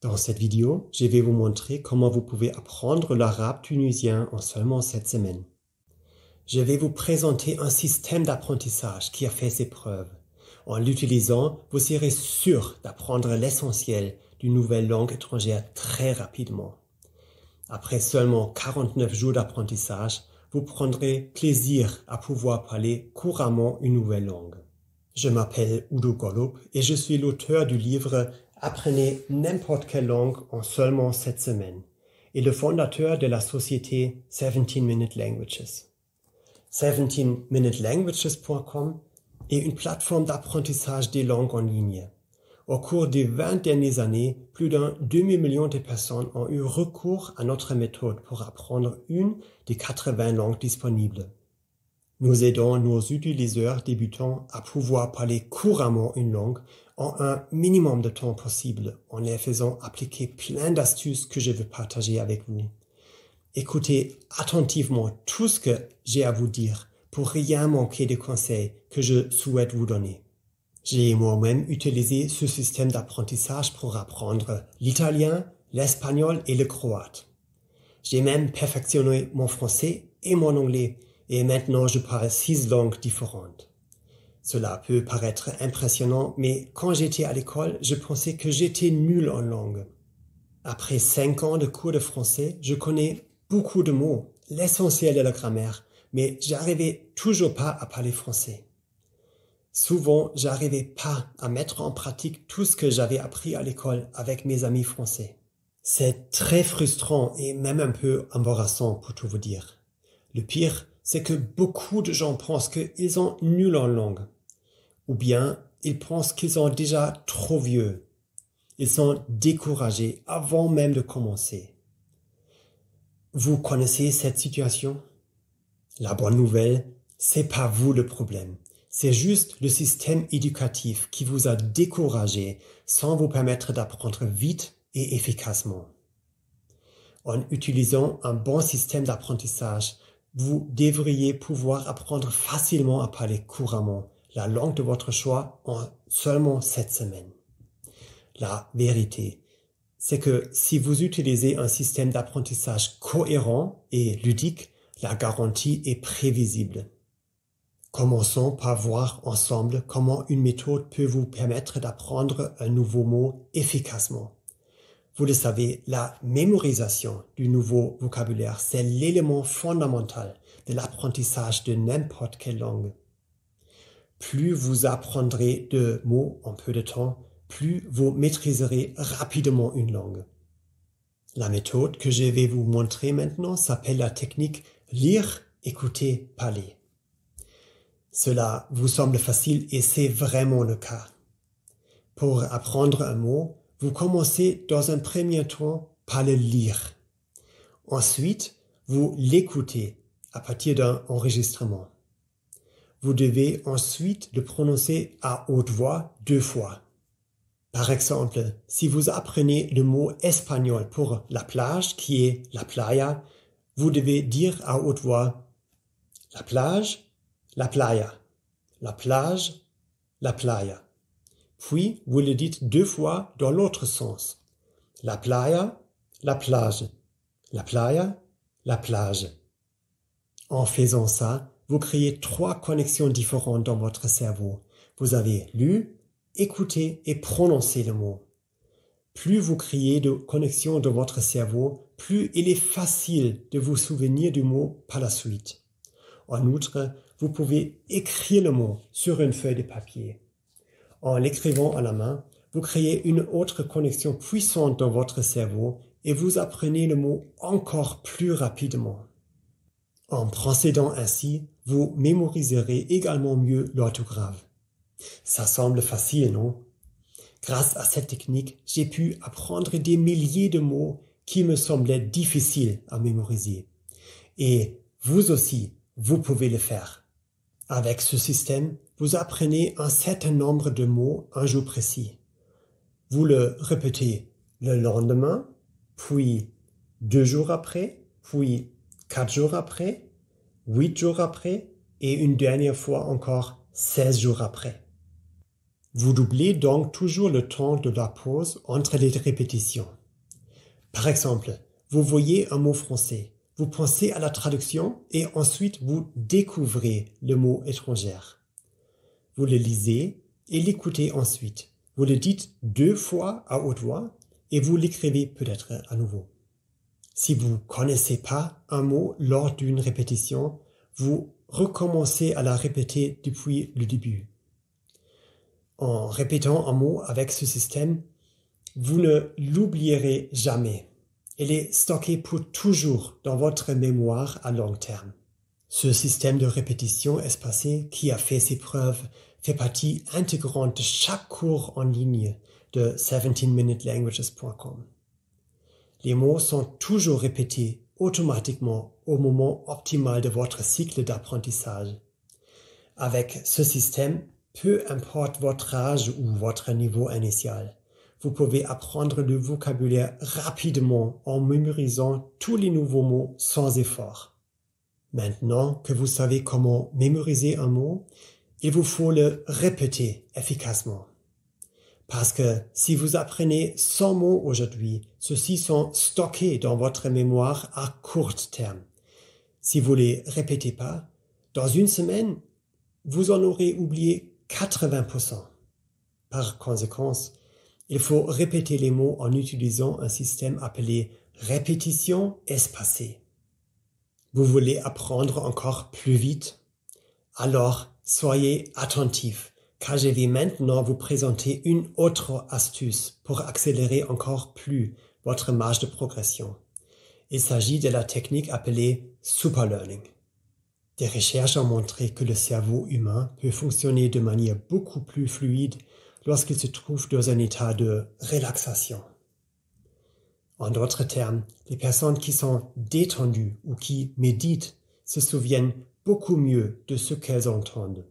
Dans cette vidéo, je vais vous montrer comment vous pouvez apprendre l'arabe tunisien en seulement 7 semaines. Je vais vous présenter un système d'apprentissage qui a fait ses preuves. En l'utilisant, vous serez sûr d'apprendre l'essentiel d'une nouvelle langue étrangère très rapidement. Après seulement 49 jours d'apprentissage, vous prendrez plaisir à pouvoir parler couramment une nouvelle langue. Je m'appelle Udo Gollub et je suis l'auteur du livre Apprenez n'importe quelle langue en seulement 7 semaines et le fondateur de la société 17 Minute Languages. 17minutelanguages.com est une plateforme d'apprentissage des langues en ligne. Au cours des 20 dernières années, plus d'un demi-million de personnes ont eu recours à notre méthode pour apprendre une des 80 langues disponibles. Nous aidons nos utilisateurs débutants à pouvoir parler couramment une langue en un minimum de temps possible en les faisant appliquer plein d'astuces que je veux partager avec vous. Écoutez attentivement tout ce que j'ai à vous dire pour rien manquer des conseils que je souhaite vous donner. J'ai moi-même utilisé ce système d'apprentissage pour apprendre l'italien, l'espagnol et le croate. J'ai même perfectionné mon français et mon anglais et maintenant je parle 6 langues différentes. Cela peut paraître impressionnant, mais quand j'étais à l'école, je pensais que j'étais nul en langue. Après 5 ans de cours de français, je connais beaucoup de mots, l'essentiel de la grammaire, mais j'arrivais toujours pas à parler français. Souvent, j'arrivais pas à mettre en pratique tout ce que j'avais appris à l'école avec mes amis français. C'est très frustrant et même un peu embarrassant pour tout vous dire. Le pire, c'est que beaucoup de gens pensent qu'ils sont nuls en langue. Ou bien, ils pensent qu'ils sont déjà trop vieux. Ils sont découragés avant même de commencer. Vous connaissez cette situation? La bonne nouvelle, c'est pas vous le problème. C'est juste le système éducatif qui vous a découragé sans vous permettre d'apprendre vite et efficacement. En utilisant un bon système d'apprentissage, vous devriez pouvoir apprendre facilement à parler couramment la langue de votre choix en seulement 7 semaines. La vérité, c'est que si vous utilisez un système d'apprentissage cohérent et ludique, la garantie est prévisible. Commençons par voir ensemble comment une méthode peut vous permettre d'apprendre un nouveau mot efficacement. Vous le savez, la mémorisation du nouveau vocabulaire, c'est l'élément fondamental de l'apprentissage de n'importe quelle langue. Plus vous apprendrez de mots en peu de temps, plus vous maîtriserez rapidement une langue. La méthode que je vais vous montrer maintenant s'appelle la technique lire, écouter, parler. Cela vous semble facile et c'est vraiment le cas. Pour apprendre un mot, vous commencez dans un premier temps par le lire. Ensuite, vous l'écoutez à partir d'un enregistrement. Vous devez ensuite le prononcer à haute voix 2 fois. Par exemple, si vous apprenez le mot espagnol pour la plage qui est la playa, vous devez dire à haute voix la plage, la playa, la plage, la playa. Puis, vous le dites 2 fois dans l'autre sens. La playa, la plage, la playa, la plage. En faisant ça, vous créez 3 connexions différentes dans votre cerveau. Vous avez lu, écouté et prononcé le mot. Plus vous créez de connexions dans votre cerveau, plus il est facile de vous souvenir du mot par la suite. En outre, vous pouvez écrire le mot sur une feuille de papier. En l'écrivant à la main, vous créez une autre connexion puissante dans votre cerveau et vous apprenez le mot encore plus rapidement. En procédant ainsi, vous mémoriserez également mieux l'orthographe. Ça semble facile, non? Grâce à cette technique, j'ai pu apprendre des milliers de mots qui me semblaient difficiles à mémoriser. Et vous aussi, vous pouvez le faire. Avec ce système, vous apprenez un certain nombre de mots un jour précis. Vous le répétez le lendemain, puis 2 jours après, puis 4 jours après, 8 jours après et une dernière fois encore 16 jours après. Vous doublez donc toujours le temps de la pause entre les répétitions. Par exemple, vous voyez un mot français, vous pensez à la traduction et ensuite vous découvrez le mot étranger. Vous le lisez et l'écoutez ensuite. Vous le dites 2 fois à haute voix et vous l'écrivez peut-être à nouveau. Si vous ne connaissez pas un mot lors d'une répétition, vous recommencez à la répéter depuis le début. En répétant un mot avec ce système, vous ne l'oublierez jamais. Il est stocké pour toujours dans votre mémoire à long terme. Ce système de répétition espacée qui a fait ses preuves fait partie intégrante de chaque cours en ligne de 17minutelanguages.com. Les mots sont toujours répétés automatiquement au moment optimal de votre cycle d'apprentissage. Avec ce système, peu importe votre âge ou votre niveau initial, vous pouvez apprendre le vocabulaire rapidement en mémorisant tous les nouveaux mots sans effort. Maintenant que vous savez comment mémoriser un mot, il vous faut le répéter efficacement. Parce que si vous apprenez 100 mots aujourd'hui, ceux-ci sont stockés dans votre mémoire à court terme. Si vous les répétez pas, dans une semaine, vous en aurez oublié 80%. Par conséquent, il faut répéter les mots en utilisant un système appelé répétition espacée. Vous voulez apprendre encore plus vite? Alors, soyez attentifs, car je vais maintenant vous présenter une autre astuce pour accélérer encore plus votre marge de progression. Il s'agit de la technique appelée superlearning. Des recherches ont montré que le cerveau humain peut fonctionner de manière beaucoup plus fluide lorsqu'il se trouve dans un état de relaxation. En d'autres termes, les personnes qui sont détendues ou qui méditent se souviennent beaucoup mieux de ce qu'elles entendent.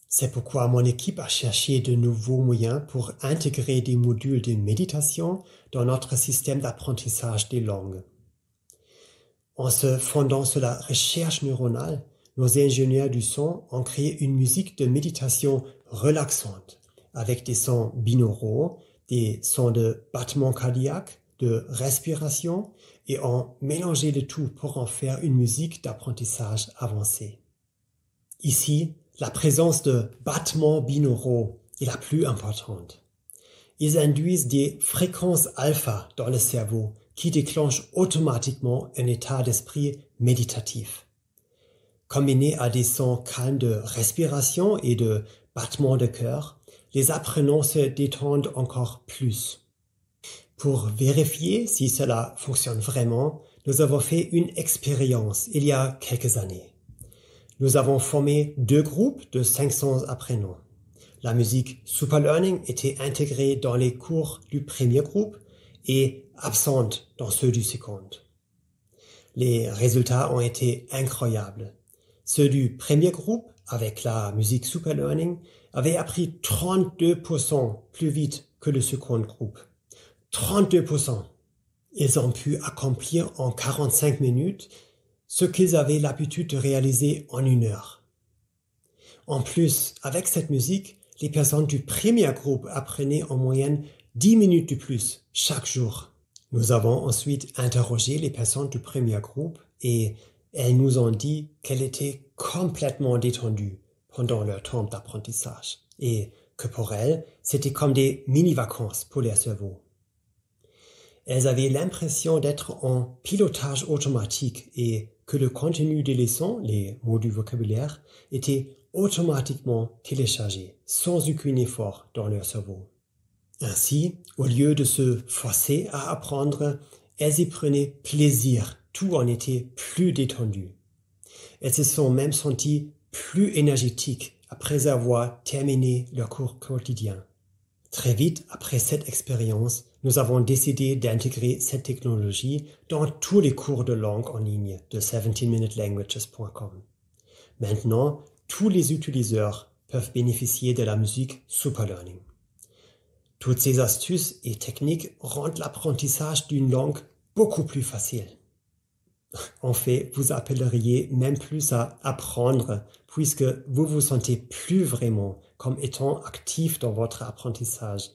C'est pourquoi mon équipe a cherché de nouveaux moyens pour intégrer des modules de méditation dans notre système d'apprentissage des langues. En se fondant sur la recherche neuronale, nos ingénieurs du son ont créé une musique de méditation relaxante avec des sons binauraux, des sons de battement cardiaque, de respiration et ont mélangé le tout pour en faire une musique d'apprentissage avancée. Ici, la présence de battements binauraux est la plus importante. Ils induisent des fréquences alpha dans le cerveau qui déclenchent automatiquement un état d'esprit méditatif. Combinés à des sons calmes de respiration et de battements de cœur, les apprenants se détendent encore plus. Pour vérifier si cela fonctionne vraiment, nous avons fait une expérience il y a quelques années. Nous avons formé 2 groupes de 500 apprenants. La musique Superlearning était intégrée dans les cours du premier groupe et absente dans ceux du second. Les résultats ont été incroyables. Ceux du premier groupe, avec la musique Superlearning, avaient appris 32% plus vite que le second groupe. 32%. Ils ont pu accomplir en 45 minutes ce qu'ils avaient l'habitude de réaliser en 1 heure. En plus, avec cette musique, les personnes du premier groupe apprenaient en moyenne 10 minutes de plus chaque jour. Nous avons ensuite interrogé les personnes du premier groupe et elles nous ont dit qu'elles étaient complètement détendues pendant leur temps d'apprentissage et que pour elles, c'était comme des mini-vacances pour leur cerveau. Elles avaient l'impression d'être en pilotage automatique et que le contenu des leçons, les mots du vocabulaire, était automatiquement téléchargé, sans aucun effort dans leur cerveau. Ainsi, au lieu de se forcer à apprendre, elles y prenaient plaisir, tout en était plus détendu. Elles se sont même senties plus énergétiques après avoir terminé leur cours quotidien. Très vite après cette expérience, nous avons décidé d'intégrer cette technologie dans tous les cours de langue en ligne de 17minutelanguages.com. Maintenant, tous les utilisateurs peuvent bénéficier de la musique Superlearning. Toutes ces astuces et techniques rendent l'apprentissage d'une langue beaucoup plus facile. En fait, vous appelleriez même plus à apprendre puisque vous vous sentez plus vraiment comme étant actif dans votre apprentissage.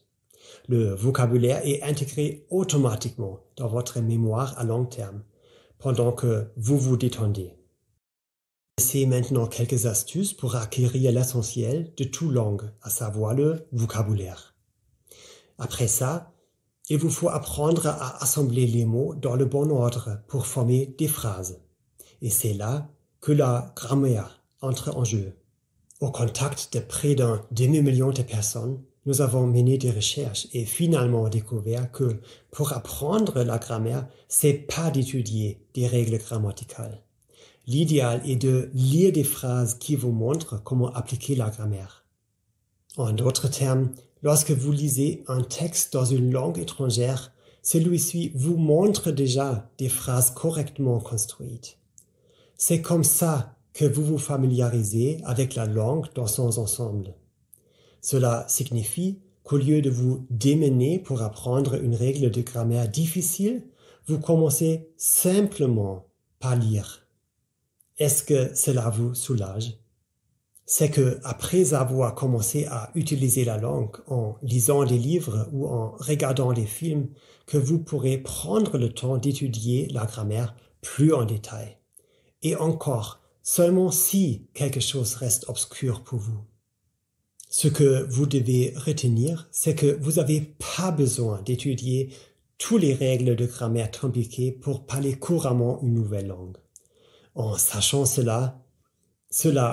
Le vocabulaire est intégré automatiquement dans votre mémoire à long terme, pendant que vous vous détendez. Essayez maintenant quelques astuces pour acquérir l'essentiel de toute langue, à savoir le vocabulaire. Après ça, il vous faut apprendre à assembler les mots dans le bon ordre pour former des phrases. Et c'est là que la grammaire entre en jeu. Au contact de près d'un demi-million de personnes, nous avons mené des recherches et finalement découvert que pour apprendre la grammaire, c'est pas d'étudier des règles grammaticales. L'idéal est de lire des phrases qui vous montrent comment appliquer la grammaire. En d'autres termes, lorsque vous lisez un texte dans une langue étrangère, celui-ci vous montre déjà des phrases correctement construites. C'est comme ça que vous vous familiarisez avec la langue dans son ensemble. Cela signifie qu'au lieu de vous démener pour apprendre une règle de grammaire difficile, vous commencez simplement par lire. Est-ce que cela vous soulage? C'est que après avoir commencé à utiliser la langue en lisant des livres ou en regardant des films, que vous pourrez prendre le temps d'étudier la grammaire plus en détail. Et encore, seulement si quelque chose reste obscur pour vous. Ce que vous devez retenir, c'est que vous n'avez pas besoin d'étudier toutes les règles de grammaire compliquées pour parler couramment une nouvelle langue. En sachant cela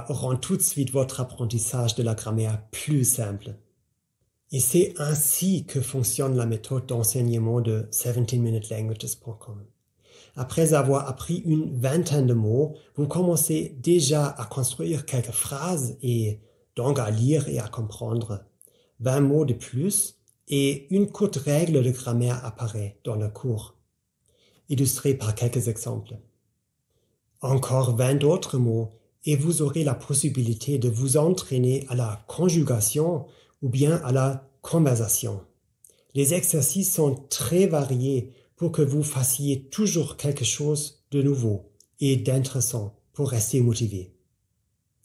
rend tout de suite votre apprentissage de la grammaire plus simple. Et c'est ainsi que fonctionne la méthode d'enseignement de 17minutelanguages.com. Après avoir appris une vingtaine de mots, vous commencez déjà à construire quelques phrases et donc à lire et à comprendre. 20 mots de plus et une courte règle de grammaire apparaît dans le cours, illustrée par quelques exemples. Encore 20 autres mots et vous aurez la possibilité de vous entraîner à la conjugation ou bien à la conversation. Les exercices sont très variés pour que vous fassiez toujours quelque chose de nouveau et d'intéressant pour rester motivé.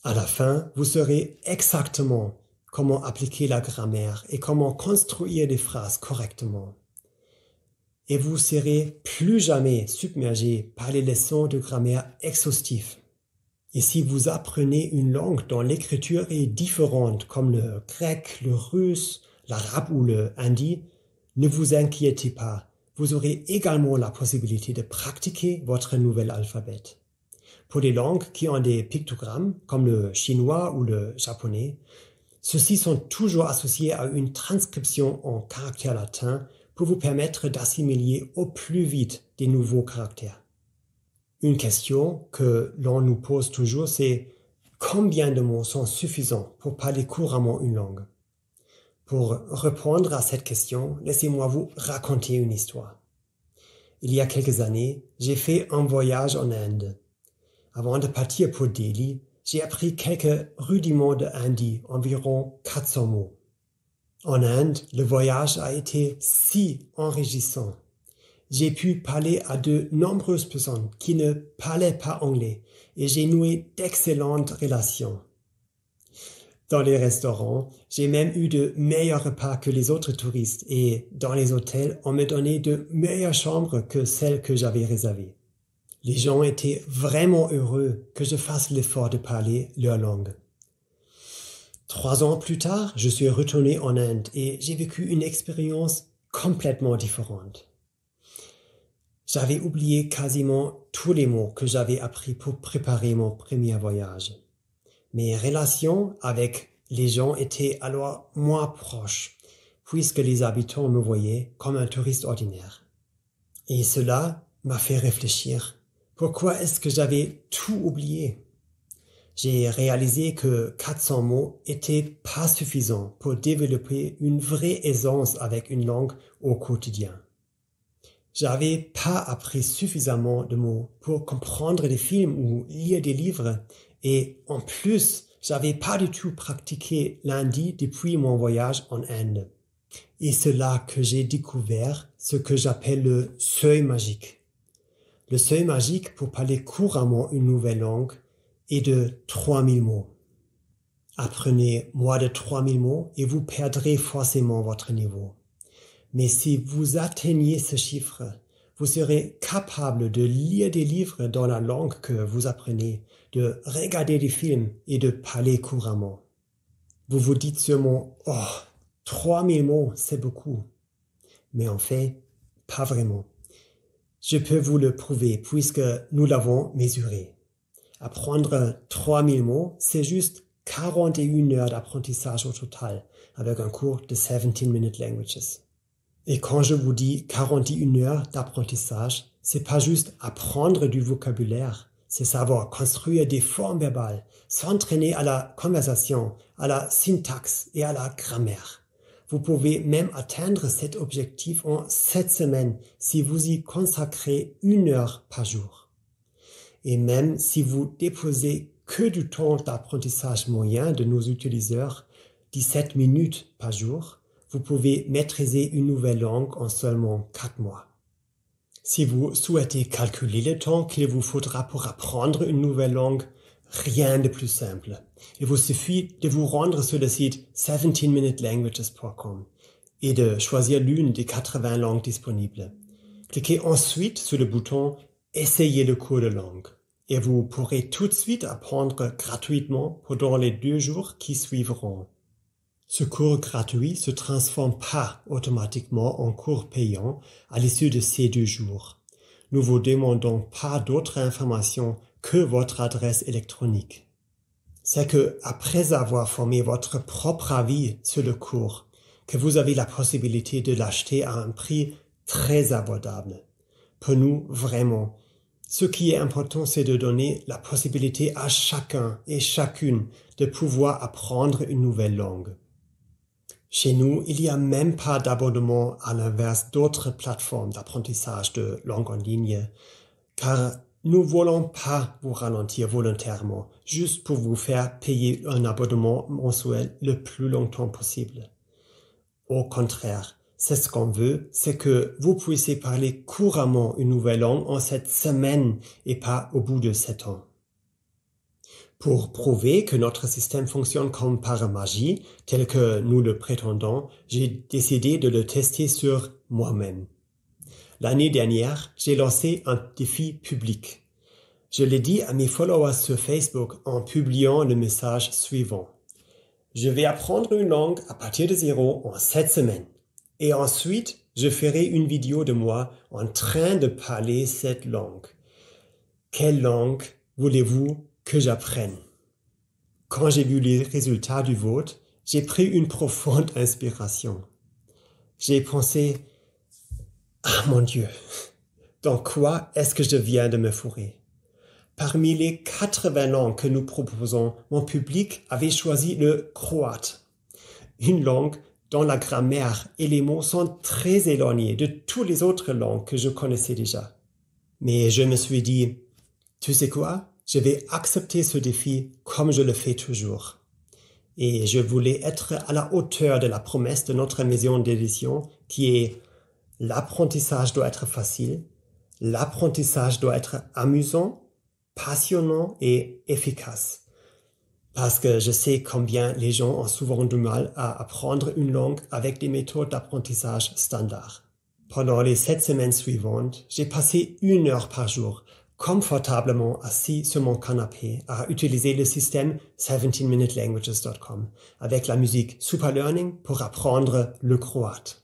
À la fin, vous saurez exactement comment appliquer la grammaire et comment construire des phrases correctement. Et vous serez plus jamais submergé par les leçons de grammaire exhaustives. Et si vous apprenez une langue dont l'écriture est différente, comme le grec, le russe, l'arabe ou le hindi, ne vous inquiétez pas. Vous aurez également la possibilité de pratiquer votre nouvel alphabet. Pour les langues qui ont des pictogrammes, comme le chinois ou le japonais, ceux-ci sont toujours associés à une transcription en caractères latins pour vous permettre d'assimiler au plus vite des nouveaux caractères. Une question que l'on nous pose toujours, c'est combien de mots sont suffisants pour parler couramment une langue? Pour répondre à cette question, laissez-moi vous raconter une histoire. Il y a quelques années, j'ai fait un voyage en Inde. Avant de partir pour Delhi, j'ai appris quelques rudiments de hindi, environ 400 mots. En Inde, le voyage a été si enrichissant. J'ai pu parler à de nombreuses personnes qui ne parlaient pas anglais et j'ai noué d'excellentes relations. Dans les restaurants, j'ai même eu de meilleurs repas que les autres touristes et dans les hôtels, on me donnait de meilleures chambres que celles que j'avais réservées. Les gens étaient vraiment heureux que je fasse l'effort de parler leur langue. 3 ans plus tard, je suis retourné en Inde et j'ai vécu une expérience complètement différente. J'avais oublié quasiment tous les mots que j'avais appris pour préparer mon premier voyage. Mes relations avec les gens étaient alors moins proches, puisque les habitants me voyaient comme un touriste ordinaire. Et cela m'a fait réfléchir. Pourquoi est-ce que j'avais tout oublié? J'ai réalisé que 400 mots étaient pas suffisants pour développer une vraie aisance avec une langue au quotidien. J'avais pas appris suffisamment de mots pour comprendre des films ou lire des livres et en plus, j'avais pas du tout pratiqué l'hindi depuis mon voyage en Inde. Et c'est là que j'ai découvert ce que j'appelle le seuil magique. Le seuil magique pour parler couramment une nouvelle langue est de 3000 mots. Apprenez moins de 3000 mots et vous perdrez forcément votre niveau. Mais si vous atteignez ce chiffre, vous serez capable de lire des livres dans la langue que vous apprenez, de regarder des films et de parler couramment. Vous vous dites sûrement, « Oh, 3000 mots, c'est beaucoup. » Mais en fait, pas vraiment. Je peux vous le prouver puisque nous l'avons mesuré. Apprendre 3000 mots, c'est juste 41 heures d'apprentissage au total, avec un cours de 17-minute languages. Et quand je vous dis 41 heures d'apprentissage, c'est pas juste apprendre du vocabulaire, c'est savoir construire des formes verbales, s'entraîner à la conversation, à la syntaxe et à la grammaire. Vous pouvez même atteindre cet objectif en 7 semaines si vous y consacrez 1 heure par jour. Et même si vous déposez que du temps d'apprentissage moyen de nos utilisateurs, 17 minutes par jour, vous pouvez maîtriser une nouvelle langue en seulement 4 mois. Si vous souhaitez calculer le temps qu'il vous faudra pour apprendre une nouvelle langue, rien de plus simple. Il vous suffit de vous rendre sur le site 17minutelanguages.com et de choisir l'une des 80 langues disponibles. Cliquez ensuite sur le bouton « Essayez le cours de langue » et vous pourrez tout de suite apprendre gratuitement pendant les 2 jours qui suivront. Ce cours gratuit se transforme pas automatiquement en cours payant à l'issue de ces 2 jours. Nous vous demandons pas d'autres informations que votre adresse électronique. C'est que, après avoir formé votre propre avis sur le cours, que vous avez la possibilité de l'acheter à un prix très abordable. Pour nous, vraiment, ce qui est important, c'est de donner la possibilité à chacun et chacune de pouvoir apprendre une nouvelle langue. Chez nous, il n'y a même pas d'abonnement à l'inverse d'autres plateformes d'apprentissage de langue en ligne, car nous ne voulons pas vous ralentir volontairement, juste pour vous faire payer un abonnement mensuel le plus longtemps possible. Au contraire, c'est ce qu'on veut, c'est que vous puissiez parler couramment une nouvelle langue en 7 semaines et pas au bout de 7 ans. Pour prouver que notre système fonctionne comme par magie, tel que nous le prétendons, j'ai décidé de le tester sur moi-même. L'année dernière, j'ai lancé un défi public. Je l'ai dit à mes followers sur Facebook en publiant le message suivant. Je vais apprendre une langue à partir de 0 en 7 semaines. Et ensuite, je ferai une vidéo de moi en train de parler cette langue. Quelle langue voulez-vous que j'apprenne? Quand j'ai vu les résultats du vote, j'ai pris une profonde inspiration. J'ai pensé, ah mon Dieu, dans quoi est-ce que je viens de me fourrer? Parmi les 80 langues que nous proposons, mon public avait choisi le croate, une langue dont la grammaire et les mots sont très éloignés de toutes les autres langues que je connaissais déjà. Mais je me suis dit, tu sais quoi? Je vais accepter ce défi comme je le fais toujours. Et je voulais être à la hauteur de la promesse de notre maison d'édition qui est l'apprentissage doit être facile, l'apprentissage doit être amusant, passionnant et efficace. Parce que je sais combien les gens ont souvent du mal à apprendre une langue avec des méthodes d'apprentissage standards. Pendant les 7 semaines suivantes, j'ai passé 1 heure par jour, confortablement assis sur mon canapé, à utiliser le système 17minutelanguages.com avec la musique Super Learning pour apprendre le croate.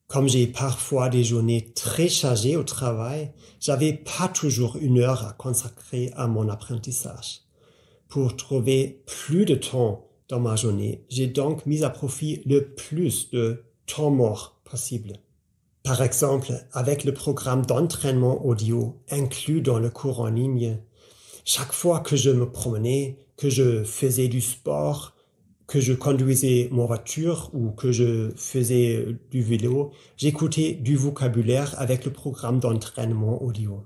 Comme j'ai parfois des journées très chargées au travail, j'avais pas toujours 1 heure à consacrer à mon apprentissage. Pour trouver plus de temps dans ma journée, j'ai donc mis à profit le plus de temps mort possible. Par exemple, avec le programme d'entraînement audio inclus dans le cours en ligne, chaque fois que je me promenais, que je faisais du sport, que je conduisais ma voiture ou que je faisais du vélo, j'écoutais du vocabulaire avec le programme d'entraînement audio.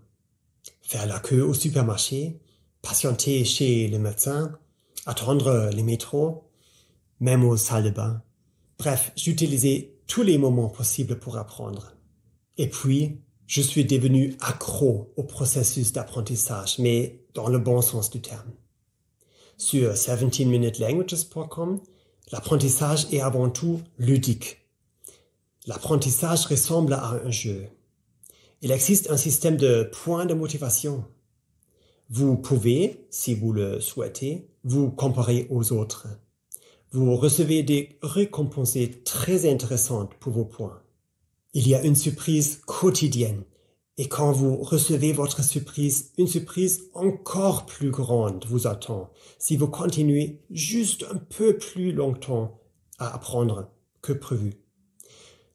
Faire la queue au supermarché, patienter chez le médecin, attendre les métros, même aux salles de bain. Bref, j'utilisais tous les moments possibles pour apprendre. Et puis, je suis devenu accro au processus d'apprentissage, mais dans le bon sens du terme. Sur 17minutelanguages.com, l'apprentissage est avant tout ludique. L'apprentissage ressemble à un jeu. Il existe un système de points de motivation. Vous pouvez, si vous le souhaitez, vous comparer aux autres. Vous recevez des récompenses très intéressantes pour vos points. Il y a une surprise quotidienne. Et quand vous recevez votre surprise, une surprise encore plus grande vous attend si vous continuez juste un peu plus longtemps à apprendre que prévu.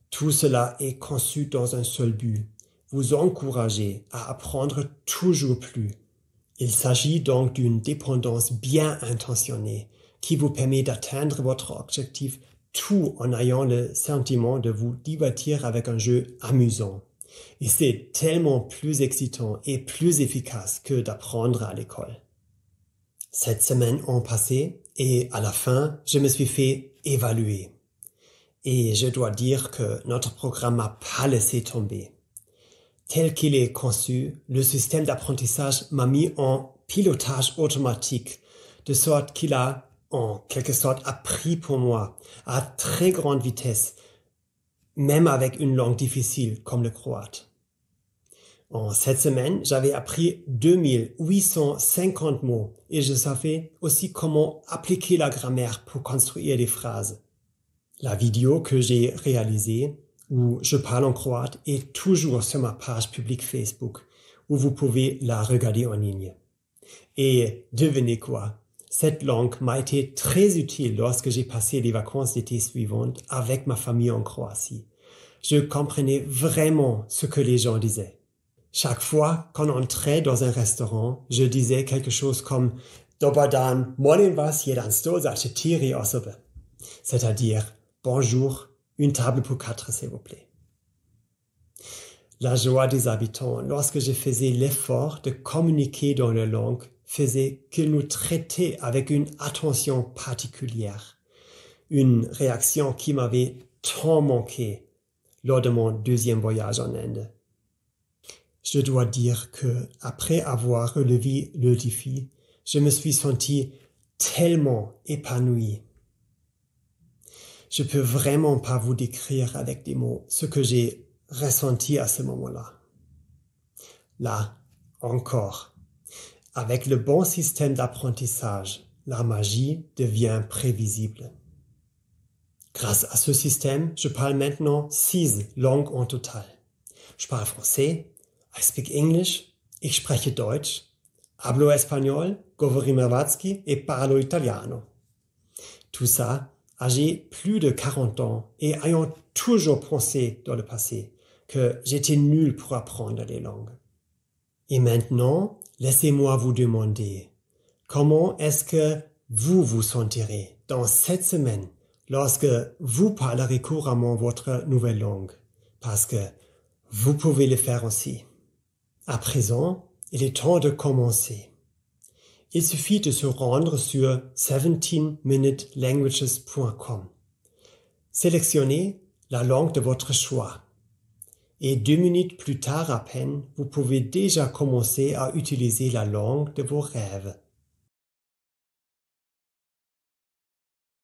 Tout cela est conçu dans un seul but, vous encourager à apprendre toujours plus. Il s'agit donc d'une dépendance bien intentionnée qui vous permet d'atteindre votre objectif tout en ayant le sentiment de vous divertir avec un jeu amusant. Et c'est tellement plus excitant et plus efficace que d'apprendre à l'école. 7 semaines ont passé et à la fin, je me suis fait évaluer. Et je dois dire que notre programme m'a pas laissé tomber. Tel qu'il est conçu, le système d'apprentissage m'a mis en pilotage automatique, de sorte qu'il a, en quelque sorte, appris pour moi à très grande vitesse, même avec une langue difficile comme le croate. En 7 semaines, j'avais appris 2850 mots et je savais aussi comment appliquer la grammaire pour construire des phrases. La vidéo que j'ai réalisée, où je parle en croate, est toujours sur ma page publique Facebook, où vous pouvez la regarder en ligne. Et devinez quoi? Cette langue m'a été très utile lorsque j'ai passé les vacances d'été suivantes avec ma famille en Croatie. Je comprenais vraiment ce que les gens disaient. Chaque fois qu'on entrait dans un restaurant, je disais quelque chose comme Dobar dan, molim vas jedan stol za 4 osobe. C'est-à-dire bonjour, une table pour 4 s'il vous plaît. La joie des habitants lorsque je faisais l'effort de communiquer dans leur langue faisait qu'ils nous traitaient avec une attention particulière. Une réaction qui m'avait tant manqué lors de mon 2e voyage en Inde. Je dois dire que, après avoir relevé le défi, je me suis senti tellement épanoui. Je peux vraiment pas vous décrire avec des mots ce que j'ai ressenti à ce moment-là. Là, encore, avec le bon système d'apprentissage, la magie devient prévisible. Grâce à ce système, je parle maintenant 6 langues en total. Je parle français, I speak English, ich spreche Deutsch, hablo espagnol, govorim hrvatski et parlo italiano. Tout ça, âgé plus de 40 ans et ayant toujours pensé dans le passé que j'étais nul pour apprendre les langues. Et maintenant, laissez-moi vous demander, comment est-ce que vous vous sentirez dans 7 semaines lorsque vous parlerez couramment votre nouvelle langue? Parce que vous pouvez le faire aussi. À présent, il est temps de commencer. Il suffit de se rendre sur 17minutelanguages.com. Sélectionnez la langue de votre choix. Et 2 minutes plus tard à peine, vous pouvez déjà commencer à utiliser la langue de vos rêves